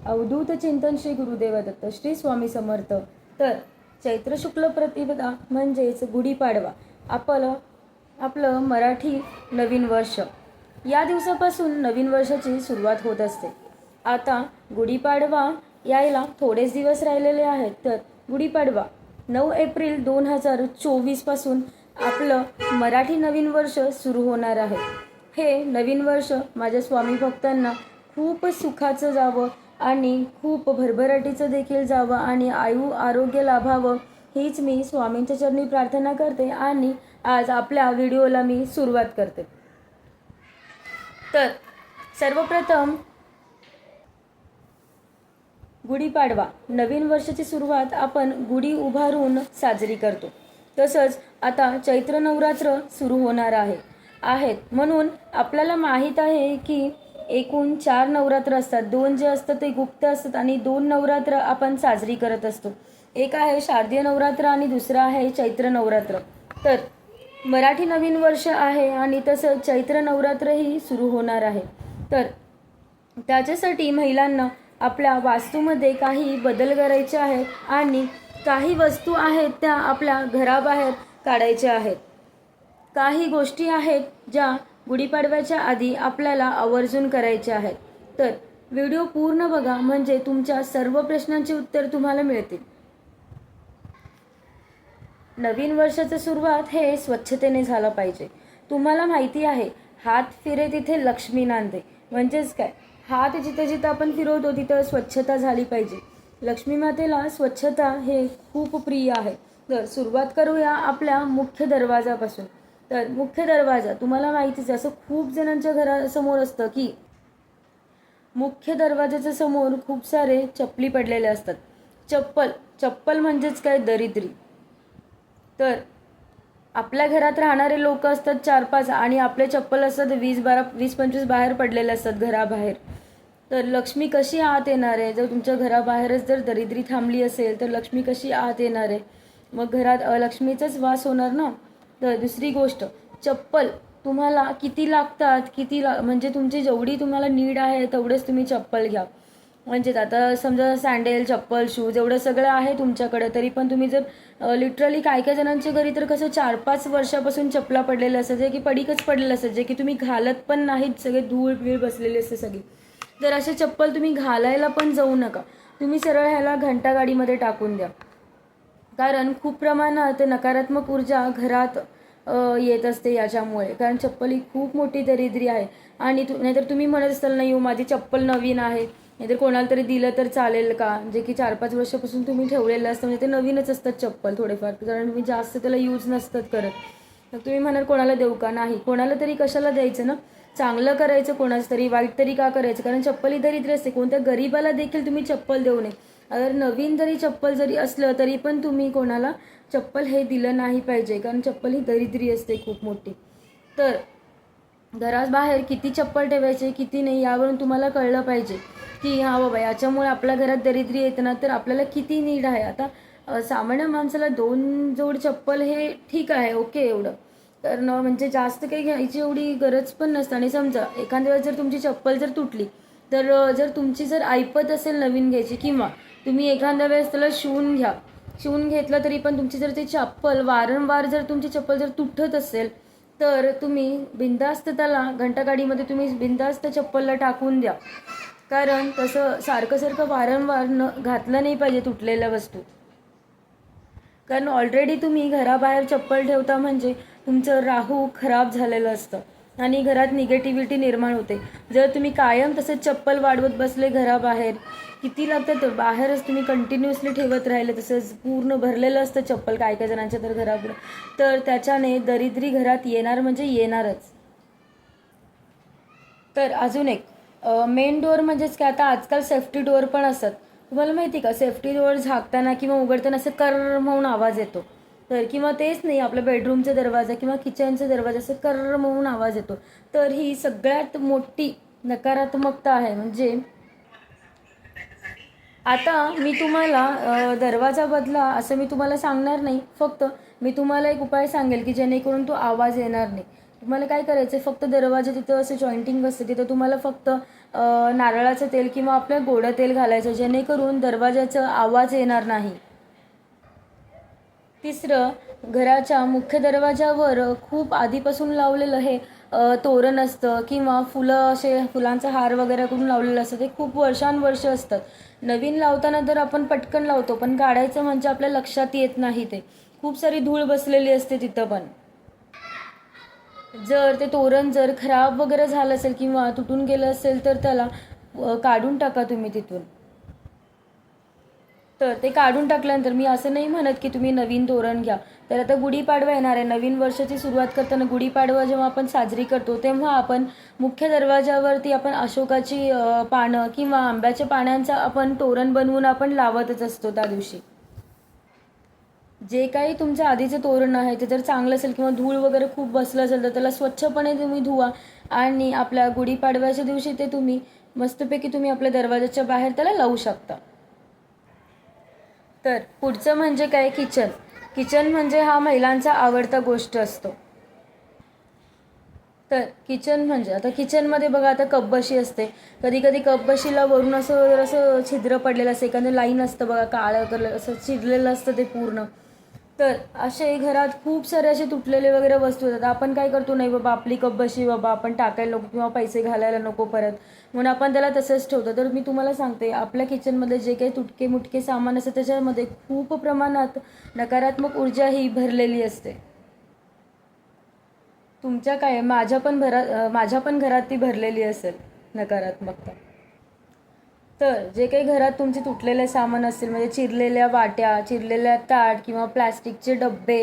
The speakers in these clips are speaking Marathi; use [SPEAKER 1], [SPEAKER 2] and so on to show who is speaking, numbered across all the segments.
[SPEAKER 1] अवधूत चिंतन श्री गुरुदेव दत्त श्री स्वामी समर्थ. तर चैत्र शुक्ल प्रतिपदा म्हणजेच गुढीपाडवा आपलं मराठी नवीन वर्ष. या दिवसापासून नवीन वर्षाची सुरुवात होत असते. आता गुढीपाडवा यायला थोडेच दिवस राहिलेले आहेत. तर गुढीपाडवा 9 एप्रिल 2024 पासून आपलं मराठी नवीन वर्ष सुरू होणार आहे. हे नवीन वर्ष माझ्या स्वामी भक्तांना खूप सुखाचं जावं आणि खूप भरभराटीचं देखील जावं आणि आरोग्य लाभावं हीच मी स्वामींच्या चरणी प्रार्थना करते. आणि आज आपल्या व्हिडिओला मी सुरुवात करते. तर सर्वप्रथम गुढीपाडवा नवीन वर्षाची सुरुवात आपण गुढी उभारून साजरी करतो. तसंच आता चैत्र नवरात्र सुरू होणार आहेत. म्हणून आपल्याला माहीत आहे की एकूण 4 नवरात्र असतात. 2 जे असतात ते गुप्त असतात आणि 2 नवरात्र आपण साजरी करत असतो. एक आहे शारदीय नवरात्र आणि दुसरं आहे चैत्र नवरात्र. तर मराठी नवीन वर्ष आहे आणि तसं चैत्र नवरात्रही सुरू होणार आहे. तर त्याच्यासाठी महिलांना आपल्या वास्तूमध्ये काही बदल करायचे आहेत आणि काही वस्तू आहेत त्या आपल्या घराबाहेर काढायच्या आहेत. काही गोष्टी आहेत ज्या गुढीपाडव्याच्या आधी आपल्याला आवर्जून करायच्या आहेत. तर व्हिडिओ पूर्ण बघा म्हणजे तुमच्या सर्व प्रश्नांची उत्तर तुम्हाला मिळतील. नवीन वर्षाची सुरुवात हे स्वच्छतेने झालं पाहिजे. तुम्हाला माहिती आहे हात फिरे तिथे लक्ष्मी नांदे. म्हणजेच काय, हात जिथं जिथं आपण फिरवतो तिथं स्वच्छता झाली पाहिजे. लक्ष्मी मातेला स्वच्छता हे खूप प्रिय आहे. तर सुरुवात करूया आपल्या मुख्य दरवाजापासून. तर मुख्य दरवाजा तुम्हाला माहितीच असं खूप जणांच्या घरासमोर असतं की मुख्य दरवाजाच्या समोर खूप सारे चपली पडलेले असतात. चप्पल म्हणजेच काय, दरिद्री. तर आपल्या घरात राहणारे लोक असतात 4-5 आणि आपले चप्पल असतात 20-25 बाहेर पडलेले असतात घराबाहेर. तर लक्ष्मी कशी आत येणार आहे? जर तुमच्या घराबाहेरच जर दरिद्री थांबली असेल तर लक्ष्मी कशी आत येणार आहे? मग घरात अलक्ष्मीचाच वास होणार ना. तर दुसरी गोष्ट, चप्पल तुम्हाला किती लागतात, म्हणजे तुमची जेवढी तुम्हाला नीड आहे तेवढेच तुम्ही चप्पल घ्या. म्हणजेच आता समजा सँडेल, चप्पल, शूज एवढं सगळं आहे तुमच्याकडे, तरी पण तुम्ही जर लिटरली काही जणांच्या घरी तर कसं 4-5 वर्षापासून चपला पडलेलं असतं, जे की पडीकच पडलेलं असतं, जे की तुम्ही घालत पण नाहीत, सगळे धूळ बीळ बसलेली असते सगळी. तर असे चप्पल तुम्ही घालायला पण जाऊ नका. तुम्ही सरळ ह्याला घंटागाडीमध्ये टाकून द्या. कारण खूप प्रमाणात नकारात्मक ऊर्जा घरात येत असते याच्यामुळे. कारण चप्पल ही खूप मोठी दरिद्री आहे. आणि नाहीतर तुम्ही म्हणत असाल नाही माझी चप्पल नवीन आहे, नाहीतर कोणाला तरी दिलं तर चालेल का, जे की 4-5 वर्षापासून तुम्ही ठेवलेलं असतं, म्हणजे ते नवीनच असतात चप्पल थोडेफार, कारण तुम्ही जास्त त्याला यूज नसतात करत. तर तुम्ही म्हणाल कोणाला देऊ का? नाही, कोणाला तरी कशाला द्यायचं ना. चांगलं करायचं कोणाचं तरी, वाईट तरी का करायचं? कारण चप्पल ही दरिद्री असते. कोणत्या गरीबाला देखील तुम्ही चप्पल देऊ नये. अगर नवीन जरी चप्पल जरी असलं तरी पण तुम्ही कोणाला चप्पल हे दिलं नाही पाहिजे, कारण चप्पल ही दरिद्री असते खूप मोठी. तर घराबाहेर किती चप्पल ठेवायचे किती नाही यावरून तुम्हाला कळलं पाहिजे की हा बाबा याच्यामुळे आपल्या घरात दरिद्री येते ना, तर आपल्याला किती नीड आहे. आता सामान्य माणसाला 2 जोड चप्पल हे ठीक आहे, ओके एवढं. तर म्हणजे जास्त काही घ्यायची एवढी गरज पण नसते. आणि समजा एखाद्या वेळेस जर तुमची चप्पल जर तुटली तर जर तुमची जर ऐपत असेल नवीन घ्यायची, किंवा तुम्ही एखाद्या वेळेस त्याला शिवून घेतलं तरी पण तुमची जर ती चप्पल वारंवार जर तुमची चप्पल जर तुटत असेल तर तुम्ही बिनधास्त त्याला घंटागाडीमध्ये तुम्ही बिनधास्त चप्पलला टाकून द्या. कारण तसं सारखं वारंवार घातलं नाही पाहिजे तुटलेल्या वस्तू. कारण ऑलरेडी तुम्ही घराबाहेर चप्पल ठेवता म्हणजे तुमचं राहू खराब झालेलं असतं आणि घरात निगेटिव्हिटी निर्माण होते. जर तुम्ही कायम तसंच चप्पल वाढवत बसले घराबाहेर, किती लागतं बाहेरच तुम्ही कंटिन्युअसली ठेवत राहिले, तसंच पूर्ण भरलेलं असतं चप्पल काय जणांच्या तर घरापुढं, तर त्याच्याने दरिद्री घरात येणार म्हणजे येणारच. तर अजून एक मेन डोअर म्हणजेच काय, आता आजकाल सेफ्टी डोअर पण असतात. तुम्हाला माहिती का, सेफ्टी डोअर झाकताना किंवा उघडताना असं कर्र म्हणून आवाज येतो. तर किंवा तेच नाही, आपल्या बेडरूमचा दरवाजा किंवा किचनचा दरवाजा असं कर्र म्हणून आवाज येतो. तर ही सगळ्यात मोठी नकारात्मकता आहे. म्हणजे आता मी तुम्हाला दरवाजा बदला असं मी तुम्हाला सांगणार नाही, फक्त मी तुम्हाला एक उपाय सांगेल की जेणेकरून तो आवाज येणार नाही. तुम्हाला काय करायचं आहे, फक्त दरवाजा तिथं असं जॉईंटिंग असतं तिथं तुम्हाला फक्त नारळाचं तेल किंवा आपलं गोडं तेल घालायचं, जेणेकरून दरवाजाचा आवाज येणार नाही. तिसरं, घराच्या मुख्य दरवाजावर खूप आधीपासून लावलेलं हे तोरण असतं किंवा फुलं, असे फुलांचा हार वगैरे करून लावलेलं असतं, ते खूप वर्षानुवर्ष असतात. नवीन लावताना तर आपण पटकन लावतो, पण काढायचं म्हणजे आपल्या लक्षात येत नाही, ते खूप सारी धूळ बसलेली असते तिथं. पण जर ते तोरण जर खराब वगैरे झालं असेल किंवा तुटून गेलं असेल तर त्याला काढून टाका तुम्ही तिथून. तर ते काढून टाकल्यानंतर मी असं नाही म्हणत की तुम्ही नवीन तोरण घ्या. तर आता गुढीपाडवा येणार आहे. नवीन वर्षाची सुरुवात करताना गुढीपाडवा जेव्हा आपण साजरी करतो तेव्हा आपण मुख्य दरवाजावरती आपण अशोकाची पानं किंवा आंब्याच्या पानांचा आपण तोरण बनवून आपण लावतच असतो त्या दिवशी. जे काही तुमचं आधीचं तोरण आहे ते जर चांगलं असेल किंवा धूळ वगैरे खूप बसलं असेल तर त्याला स्वच्छपणे तुम्ही धुवा आणि आपल्या गुढीपाडव्याच्या दिवशी ते तुम्ही मस्तपैकी तुम्ही आपल्या दरवाजाच्या बाहेर त्याला लावू शकता. तर पुढचं म्हणजे काय, किचन. किचन म्हणजे हा महिलांचा आवडता गोष्ट असतो. तर किचन म्हणजे आता किचनमध्ये बघा, आता कपबशी असते. कधी कधी कपबशीला वरून असं असं छिद्र पडलेलं असतं, एखादं लाईन असतं बघा, काळं कलर असं चिरलेलं असतं ते पूर्ण. तर असे घरात खूप सारे असे तुटलेले वगैरे वस्तू येतात. आपण काय करतो, नाही बाबा आपली कपबशी बाबा आपण टाकायला नको किंवा पैसे घालायला नको परत, म्हणून आपण त्याला तसंच ठेवतो. तर मी तुम्हाला सांगते, आपल्या किचनमध्ये जे काही तुटके मुटके सामान असतं त्याच्यामध्ये खूप प्रमाणात नकारात्मक ऊर्जा ही भरलेली असते. तुमच्या काय, माझ्या पण घरात ती भरलेली असेल नकारात्मकता. तर जे काही घरात तुमचे तुटलेले सामान असतील, म्हणजे चिरलेल्या वाट्या, चिरलेल्या ताट किंवा प्लॅस्टिकचे डब्बे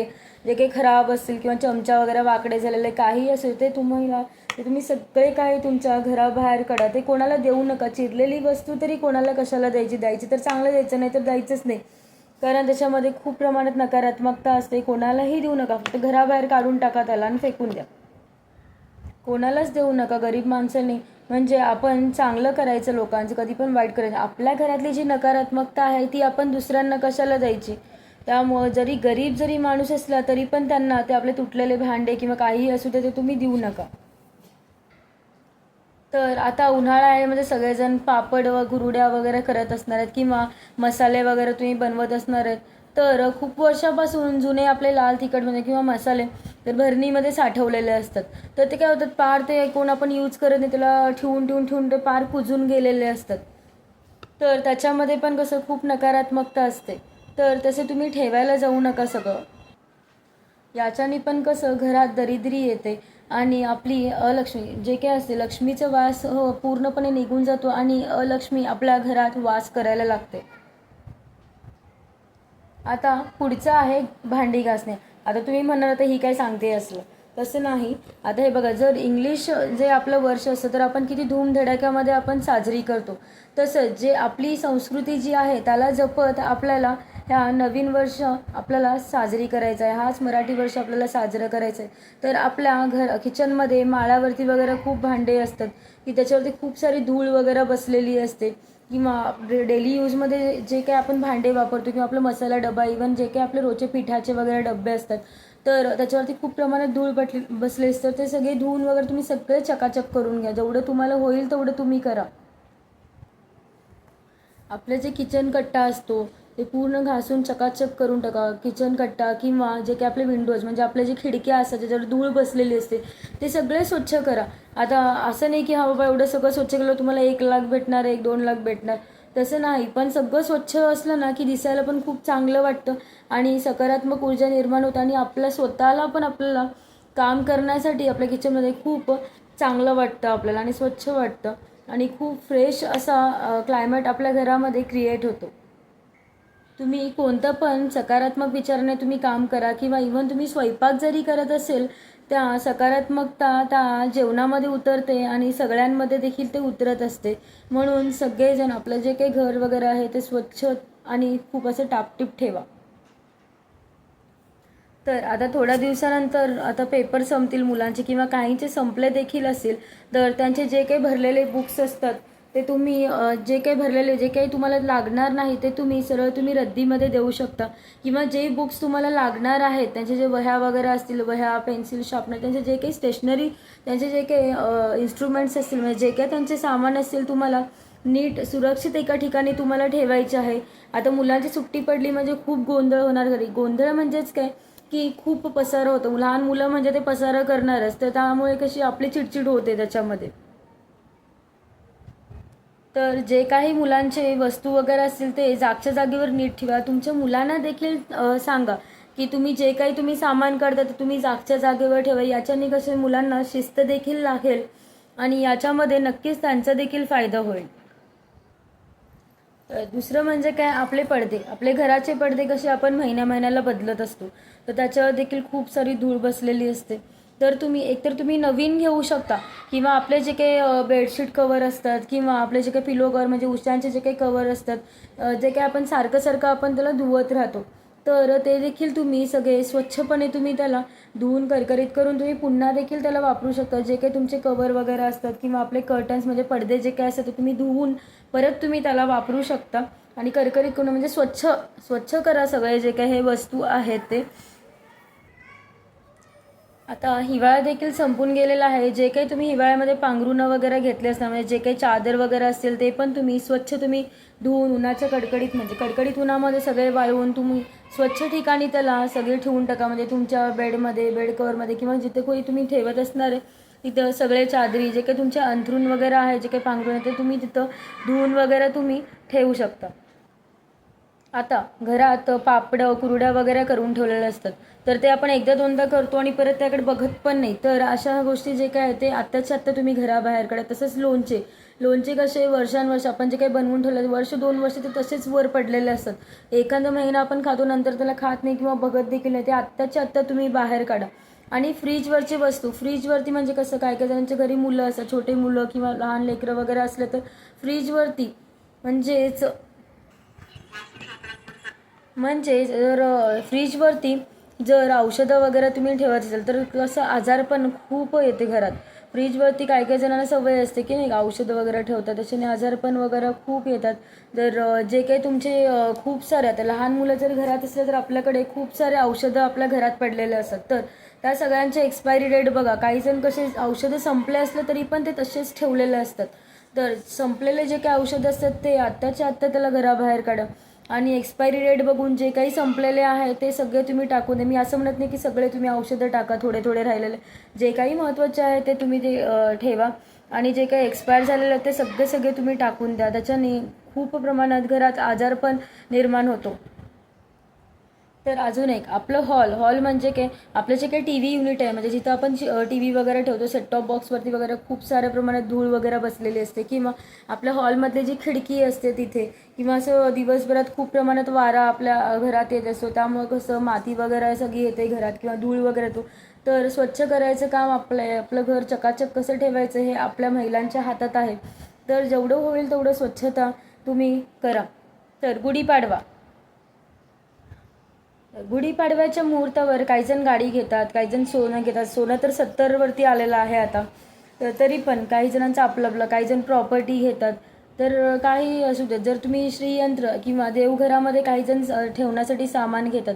[SPEAKER 1] जे काही खराब असतील किंवा चमचा वगैरे वाकडे झालेले काही असेल, ते तुम्ही सगळे काही तुमच्या घराबाहेर काढा. ते कोणाला देऊ नका. चिरलेली वस्तू तरी कोणाला कशाला द्यायची तर चांगलं द्यायचं, नाही तर द्यायचंच नाही, कारण त्याच्यामध्ये खूप प्रमाणात नकारात्मकता असते. कोणालाही देऊ नका, फक्त घराबाहेर काढून टाका त्याला आणि फेकून द्या. कोणालाच देऊ नका. गरीब माणसांनी म्हणजे आपण चांगलं करायचं, लोकांचं कधी पण वाईट करायचं. आपल्या घरातली जी नकारात्मकता आहे ती आपण दुसऱ्यांना कशाला द्यायची. त्यामुळं जरी गरीब जरी माणूस असला तरी पण त्यांना ते आपले तुटलेले भांडे किंवा काहीही असू दे ते तुम्ही देऊ नका. तर आता उन्हाळा आहे म्हणजे सगळेजण पापड व कुरड्या वगैरे करत असणार आहेत किंवा मसाले वगैरे तुम्ही बनवत असणार आहेत. तर खूप वर्षापासून जुने आपले लाल तिखट म्हणजे किंवा मसाले तर भरणीमध्ये साठवलेले असतात. तर ते काय होतात, पार ते कोण आपण यूज करत नाही, त्याला ठेवून ठेवून ठेवून ते पार कुजून गेलेले असतात. तर त्याच्यामध्ये पण कसं खूप नकारात्मकता असते. तर तसे तुम्ही ठेवायला जाऊ नका सगळं. याच्याने पण कसं घरात दरिद्री येते आणि आपली अलक्ष्मी जे काही असते, लक्ष्मीचा वास पूर्णपणे निघून जातो आणि अलक्ष्मी आपल्या घरात वास करायला लागते. आता पुढचं आहे भांडी घासणे. आता तुम्ही म्हणणार आता ही काय सांगते असलं, तसं नाही. आता हे बघा, जर इंग्लिश जे आपलं वर्ष असतं तर आपण किती धूमधडाक्यामध्ये आपण साजरी करतो, तसंच जे आपली संस्कृती जी आहे त्याला जपत आपल्याला ह्या नवीन वर्ष आपल्याला साजरी करायचं आहे, हाच मराठी वर्ष आपल्याला साजरं करायचं आहे. तर आपल्या किचनमध्ये माळावरती वगैरे खूप भांडे असतात की त्याच्यावरती खूप सारी धूळ वगैरे बसलेली असते किंवा डेली यूजमध्ये जे काही आपण भांडे वापरतो किंवा आपला मसाला डबा, इवन जे काही आपले रोजचे पिठाचे वगैरे डबे असतात, तर त्याच्यावरती खूप प्रमाणात धूळ बसले असतं. ते सगळे धुवून वगैरे तुम्ही सगळे चकाचक करून घ्या. जेवढं तुम्हाला होईल तेवढं तुम्ही करा. आपलं जे किचन कट्टा असतो ते पूर्ण घासून चकाचक करून टाका. किचन कट्टा किंवा जे काही आपले विंडोज म्हणजे आपल्या जे खिडक्या असतात ज्याच्यावर धूळ बसलेली असते ते सगळे स्वच्छ करा. आता असं नाही की हा बाबा एवढं सगळं स्वच्छ केलं तुम्हाला 1,00,000 भेटणार, 1-2 लाख भेटणार, तसं नाही. पण सगळं स्वच्छ असलं ना की दिसायला पण खूप चांगलं वाटतं आणि सकारात्मक ऊर्जा निर्माण होतं आणि आपल्या स्वतःला पण आपल्याला काम करण्यासाठी आपल्या किचनमध्ये खूप चांगलं वाटतं आपल्याला आणि स्वच्छ वाटतं आणि खूप फ्रेश असा क्लायमेट आपल्या घरामध्ये क्रिएट होतो. तुम्ही कोणतं पण सकारात्मक विचाराने तुम्ही काम करा किंवा इव्हन तुम्ही स्वयंपाक जरी करत असेल, त्या सकारात्मकता त्या जेवणामध्ये उतरते आणि सगळ्यांमध्ये देखील ते उतरत असते. म्हणून सगळेजण आपलं जे काही घर वगैरे आहे ते स्वच्छ आणि खूप असं टापटीप ठेवा. तर आता थोड्या दिवसानंतर आता पेपर संपतील मुलांचे किंवा काहींचे संपले देखील असतील, तर त्यांचे जे काही भरलेले बुक्स असतात ते तुम्ही जे काही भरलेले जे काही तुम्हाला लागणार नाही ते तुम्ही सरळ तुम्ही रद्दीमध्ये देऊ शकता. किंवा जे बुक्स तुम्हाला लागणार आहेत त्यांचे जे वह्या वगैरे असतील, वह्या पेन्सिल शार्पनर त्यांचे जे काही स्टेशनरी त्यांचे जे काही इन्स्ट्रुमेंट्स असतील म्हणजे जे काही त्यांचे सामान असतील तुम्हाला नीट सुरक्षित एका ठिकाणी तुम्हाला ठेवायचे आहे. आता मुलांची सुट्टी पडली म्हणजे खूप गोंधळ होणार घरी. गोंधळ म्हणजेच काय की खूप पसारा होतो. लहान मुलं म्हणजे ते पसारा करणारच, तर त्यामुळे कशी आपली चिडचिड होते त्याच्यामध्ये. तर जे काही मुलांचे वस्तू वगैरे असतील ते जागच्या जागेवर नीट ठेवा. तुमच्या मुलांना देखील सांगा की तुम्ही जे काही तुम्ही सामान काढता ते तुम्ही जागच्या जागेवर ठेवा. याच्याने कसे मुलांना शिस्त देखील लागेल आणि याच्यामध्ये नक्कीच त्यांचा देखील फायदा होईल. दुसरं म्हणजे काय, आपले पडदे, आपले घराचे पडदे कसे आपण महिन्या महिन्याला बदलत असतो, तर त्याच्यावर देखील खूप सारी धूळ बसलेली असते. तर तुम्ही एकतर तुम्ही नवीन घेऊ शकता किंवा आपले जे काही बेडशीट कवर असतात किंवा आपले जे काही पिलो कवर म्हणजे उशांचे जे काही कवर असतात, जे काही आपण सारखं सारखं आपण त्याला धुवत राहतो, तर ते देखील तुम्ही सगळे स्वच्छपणे तुम्ही त्याला धुवून करकरीत करून तुम्ही पुन्हा देखील त्याला वापरू शकता. जे काही तुमचे कवर वगैरे असतात किंवा आपले कर्टन्स म्हणजे पडदे जे काही असतात ते तुम्ही धुवून परत तुम्ही त्याला वापरू शकता आणि करकरीत करून म्हणजे स्वच्छ स्वच्छ करा सगळे जे काही हे वस्तू आहेत ते. आता हिवाळा देखील संपून गेलेला आहे. जे काही तुम्ही हिवाळ्यामध्ये पांघरुणं वगैरे घेतले असणार म्हणजे जे काही चादर वगैरे असतील ते पण तुम्ही स्वच्छ तुम्ही धुवून उन्हाच्या कडकडीत म्हणजे कडकडीत उन्हामध्ये सगळे वाळवून तुम्ही स्वच्छ ठिकाणी त्याला सगळे ठेवून टाका. म्हणजे तुमच्या बेडमध्ये, बेड कवरमध्ये किंवा जिथे कोणी तुम्ही ठेवत असणार आहे तिथं सगळे चादरी जे काही तुमचे अंथरूण वगैरे आहे, जे काही पांघरुण आहे ते तुम्ही तिथं धुवून वगैरे तुम्ही ठेवू शकता. आता घरात पापडं कुरड्या वगैरे करून ठेवलेले असतात, तर ते आपण एकदा दोनदा करतो आणि परत त्याकडे बघत पण नाही. तर अशा गोष्टी जे काय ते आत्ताच्या आत्ता तुम्ही घराबाहेर काढा. तसंच लोणचे, लोणचे कसे वर्षानुवर्ष आपण जे काही बनवून ठेवलं वर्ष 2 वर्ष ते तसेच वर पडलेले असतात. एखादा महिना आपण खातो नंतर त्याला खात नाही किंवा बघत देखील नाही. ते आत्ताच्या आत्ता तुम्ही बाहेर काढा. आणि फ्रीजवरची वस्तू, फ्रीजवरती म्हणजे कसं काय काय जणांच्या घरी मुलं असतात, छोटे मुलं किंवा लहान लेकरं वगैरे असले तर फ्रीजवरती म्हणजेच म्हणजे जर फ्रीजवरती जर औषधं वगैरे तुम्ही ठेवत असाल तर कसं आजार पण खूप येते घरात. फ्रीजवरती काही काही जणांना सवय असते की नाही औषधं वगैरे ठेवतात त्याच्याने आजारपण वगैरे खूप येतात. तर जे काही तुमचे खूप सारे आता लहान मुलं जर घरात असले तर आपल्याकडे खूप सारे औषधं आपल्या घरात पडलेले असतात. तर त्या सगळ्यांचे एक्सपायरी डेट बघा. काही जण कसे औषधं संपले असले तरी पण ते तसेच ठेवलेले असतात. तर संपलेले जे काही औषधं असतात ते आत्ताच्या आत्ता त्याला घराबाहेर काढा आणि एक्सपायरी डेट बघून जे काही संपलेले आहे ते सगळे तुम्ही टाकून द्या. मी असं म्हणत नाही की सगळे तुम्ही औषधं टाका, थोडे थोडे राहिलेले जे काही महत्त्वाचे आहे ते तुम्ही ते ठेवा आणि जे काही एक्सपायर झालेलं आहे ते सगळे सगळे तुम्ही टाकून द्या. त्याच्याने खूप प्रमाणात घरात आजारपण निर्माण होतो. तर अजून एक आपलं हॉल म्हणजे काय, आपलं जे काही टी व्ही युनिट आहे म्हणजे जिथं आपण टी व्ही वगैरे ठेवतो सेट टॉप बॉक्सवरती वगैरे खूप साऱ्या प्रमाणात धूळ वगैरे बसलेली असते किंवा आपल्या हॉलमधली जी खिडकी असते तिथे किंवा असं दिवसभरात खूप प्रमाणात वारा आपल्या घरात येत असतो त्यामुळे कसं माती वगैरे सगळी येते घरात किंवा धूळ वगैरे येतो. तर स्वच्छ करायचं काम आपलं घर चकाचक कसं ठेवायचं हे आपल्या महिलांच्या हातात आहे. तर जेवढं होईल तेवढं स्वच्छता तुम्ही करा. तर गुढीपाडवा, गुढीपाडव्याच्या मुहूर्तावर काही जण गाडी घेतात, काही जण सोनं घेतात. सोनं तर 70वरती आलेलं आहे आता. तर तरी पण काही जणांचं आपलं काही जण प्रॉपर्टी घेतात. तर काही असू देत, जर तुम्ही श्रीयंत्र किंवा देवघरामध्ये काही जण ठेवण्यासाठी सामान घेतात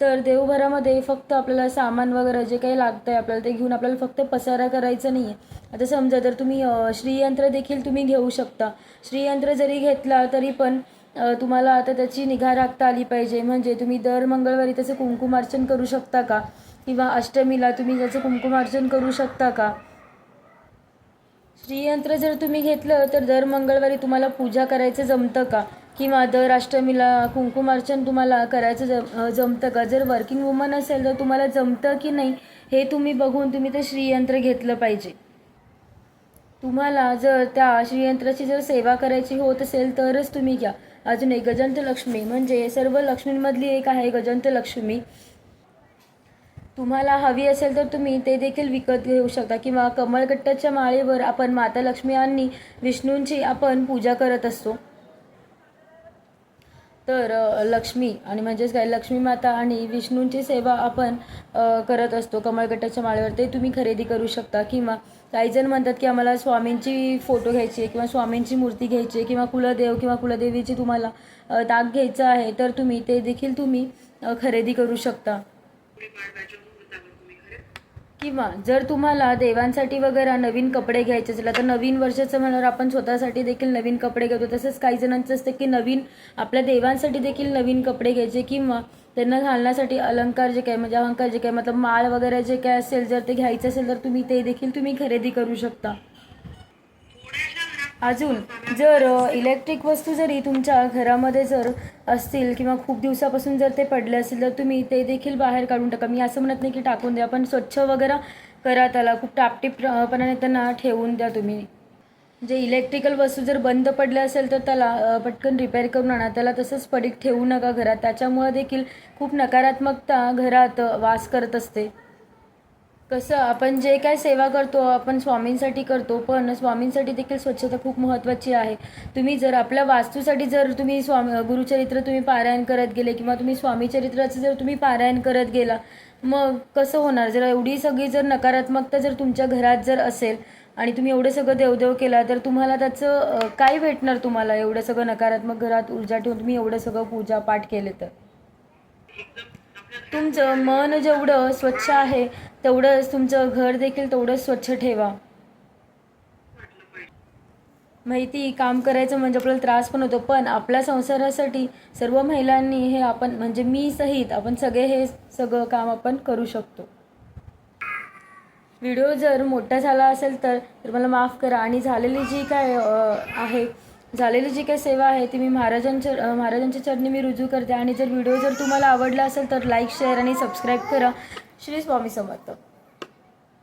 [SPEAKER 1] तर देवघरामध्ये फक्त आपल्याला सामान वगैरे जे काही लागतं आहे आपल्याला ते घेऊन आपल्याला फक्त पसारा करायचं नाही आहे. आता समजा जर तुम्ही श्रीयंत्र देखील तुम्ही घेऊ शकता. श्रीयंत्र जरी घेतला तरी पण तुम्हाला आता त्याची निगा राखता आली पाहिजे. म्हणजे तुम्ही दर मंगळवारी त्याचं कुंकुमार्चन करू शकता का किंवा अष्टमीला तुम्ही त्याचं कुंकुमार्चन करू शकता का. श्रीयंत्र जर तुम्ही घेतलं तर दर मंगळवारी तुम्हाला पूजा करायचं जमतं का किंवा दर अष्टमीला कुंकुमार्चन तुम्हाला करायचं जमतं का. जर वर्किंग वुमन असेल तर तुम्हाला जमतं की नाही हे तुम्ही बघून तुम्ही ते श्रीयंत्र घेतलं पाहिजे. तुम्हाला जर त्या श्रीयंत्राची जर सेवा करायची होत असेल तरच तुम्ही घ्या. अजून एक गजंत लक्ष्मी म्हणजे सर्व लक्ष्मींमधली एक आहे गजंत लक्ष्मी. तुम्हाला हवी असेल तर तुम्ही ते देखील विकत घेऊ शकता किंवा कमळकट्टाच्या माळेवर आपण माता लक्ष्मी आणि विष्णूंची आपण पूजा करत असतो. तर लक्ष्मी आणि म्हणजेच काय लक्ष्मी माता आणि विष्णूंची सेवा आपण करत असतो कमळकट्टाच्या माळेवर. ते तुम्ही खरेदी करू शकता किंवा काही जण म्हणतात की आम्हाला स्वामींची फोटो घ्यायची आहे किंवा स्वामींची मूर्ती घ्यायची आहे किंवा कुलदेव किंवा कुलदेवीची तुम्हाला दाग घ्यायचं आहे, तर तुम्ही ते देखील तुम्ही खरेदी करू शकता. किंवा जर तुम्हाला देवांसाठी वगैरे नवीन कपडे घ्यायचे असेल, तर नवीन वर्षाचं म्हणल्यावर आपण स्वतःसाठी देखील नवीन कपडे घेतो. तसंच काही जणांचं असतं की नवीन आपल्या देवांसाठी देखील नवीन कपडे घ्यायचे किंवा त्यांना घालण्यासाठी अलंकार जे काय म्हणजे अलंकार जे काय मतलब माळ वगैरे जे काय असेल, जर ते घ्यायचं असेल तर तुम्ही ते देखील तुम्ही खरेदी करू शकता. अजून जर इलेक्ट्रिक वस्तू जरी तुमच्या घरामध्ये जर असतील किंवा खूप दिवसापासून जर ते पडले असेल, तर तुम्ही ते देखील बाहेर काढून टाका. मी असं म्हणत नाही की टाकून द्या, पण स्वच्छ वगैरे करा, त्याला खूप टापटीपपणाने त्यांना ठेवून द्या तुम्ही. जे इलेक्ट्रिकल वस्तू जर बंद पडल्या असेल तर त्याला पटकन रिपेअर करून आणा. त्याला तसंच पडीक ठेवू नका घरात, त्याच्यामुळे देखील खूप नकारात्मकता घरात वास करत असते. कसं आपण जे काय सेवा करतो आपण स्वामींसाठी करतो, पण स्वामींसाठी देखील स्वच्छता खूप महत्त्वाची आहे. तुम्ही जर आपल्या वास्तूसाठी जर तुम्ही गुरुचरित्र तुम्ही पारायण करत गेले किंवा तुम्ही स्वामीचरित्राचं जर तुम्ही पारायण करत गेला, मग कसं होणार? जर एवढी सगळी जर नकारात्मकता जर तुमच्या घरात जर असेल आणि तुम्ही एवढं सगळं देवदेव केला, तर तुम्हाला त्याचं काय भेटणार? तुम्हाला एवढं सगळं नकारात्मक घरात ऊर्जा ठेवून तुम्ही एवढं सगळं पूजापाठ केले तर तुमचं मन जेवढं स्वच्छ आहे तेवढंच तुमचं घर देखील तेवढंच स्वच्छ ठेवा. माहिती काम करायचं म्हणजे आपल्याला त्रास पण होतो, पण आपल्या संसारासाठी सर्व महिलांनी हे आपण म्हणजे मी सहित आपण सगळे हे सगळं काम आपण करू शकतो. व्हिडिओ जर मोठा झाला असेल तर मला माफ करा. आणि झालेली जी काय झालेली जी काही सेवा आहे ती मी महाराजांच्या चरणी मी रुजू करते. आणि जर व्हिडिओ जर तुम्हाला आवडला असेल तर लाईक शेअर आणि सबस्क्राईब करा. श्री स्वामी समर्थ.